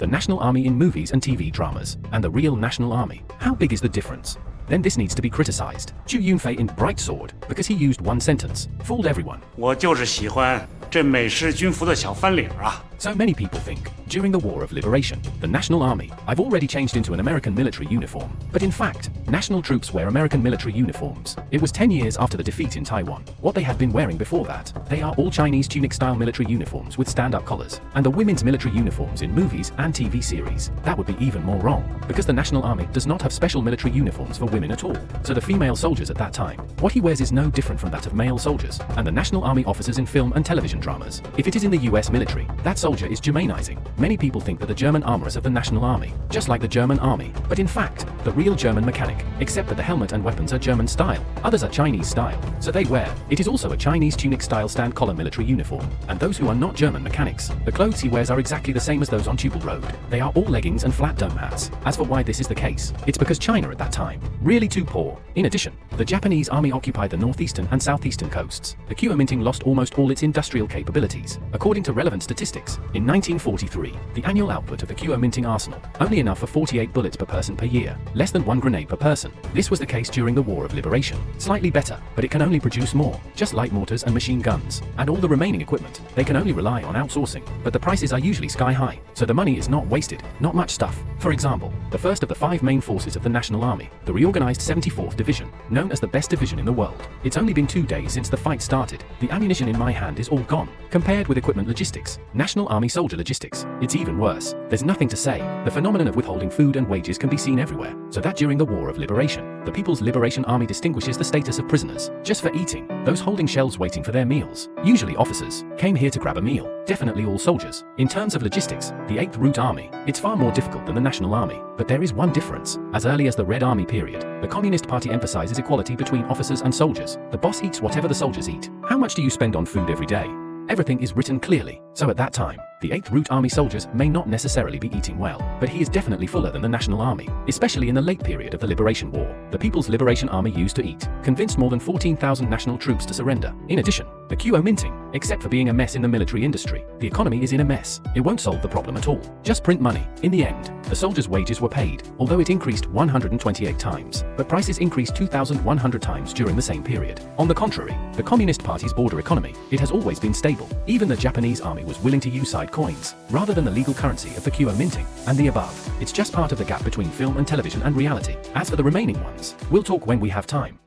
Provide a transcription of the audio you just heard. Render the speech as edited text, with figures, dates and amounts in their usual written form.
the National Army in movies and TV dramas, and the real National Army. How big is the difference? Then this needs to be criticized. Zhu Yunfei in Bright Sword, because he used one sentence, fooled everyone. 我就是喜欢这美式军服的小翻领啊。 So many people think, during the War of Liberation, the National Army, I've already changed into an American military uniform. But in fact, national troops wear American military uniforms. It was 10 years after the defeat in Taiwan. What they had been wearing before that, they are all Chinese tunic-style military uniforms with stand-up collars. And the women's military uniforms in movies and TV series, that would be even more wrong, because the National Army does not have special military uniforms for women at all. So the female soldiers at that time, what he wears is no different from that of male soldiers, and the National Army officers in film and television dramas. If it is in the US military, that soldier is Germanizing. Many people think that the German armorers of the National Army, just like the German army, but in fact, the real German mechanic, except that the helmet and weapons are German style, others are Chinese style, so they wear, it is also a Chinese tunic style stand collar military uniform, and those who are not German mechanics, the clothes he wears are exactly the same as those on Tubal Road. They are all leggings and flat dome hats. As for why this is the case, it's because China at that time, really too poor. In addition, the Japanese army occupied the northeastern and southeastern coasts. The Kuomintang lost almost all its industrial capabilities. According to relevant statistics, in 1943, the annual output of the Kuomintang arsenal, only enough for 48 bullets per person per year, less than 1 grenade per person. This was the case during the War of Liberation. Slightly better, but it can only produce more, just like mortars and machine guns. And all the remaining equipment, they can only rely on outsourcing, but the prices are usually sky high, so the money is not wasted, not much stuff. For example, the first of the 5 main forces of the National Army, the reorganized 74th Division, known as the best division in the world. It's only been 2 days since the fight started. The ammunition in my hand is all gone. Compared with equipment logistics, National Army soldier logistics, it's even worse. There's nothing to say. The phenomenon of withholding food and wages can be seen everywhere. So that during the War of Liberation, the People's Liberation Army distinguishes the status of prisoners, just for eating, those holding shelves waiting for their meals, usually officers, came here to grab a meal. Definitely all soldiers. In terms of logistics, the 8th Route Army, it's far more difficult than the National Army. But there is one difference. As early as the Red Army period, the Communist Party emphasizes equality between officers and soldiers. The boss eats whatever the soldiers eat. How much do you spend on food every day? Everything is written clearly. So at that time, the 8th Route Army soldiers may not necessarily be eating well, but he is definitely fuller than the National Army, especially in the late period of the Liberation War. The People's Liberation Army used to eat, convinced more than 14,000 national troops to surrender. In addition, the Kuomintang, except for being a mess in the military industry, the economy is in a mess. It won't solve the problem at all. Just print money. In the end, the soldiers' wages were paid, although it increased 128 times, but prices increased 2,100 times during the same period. On the contrary, the Communist Party's border economy, it has always been stable. Even the Japanese army was willing to use side coins, rather than the legal currency of the Kuomintang, and the above. It's just part of the gap between film and television and reality. As for the remaining ones, we'll talk when we have time.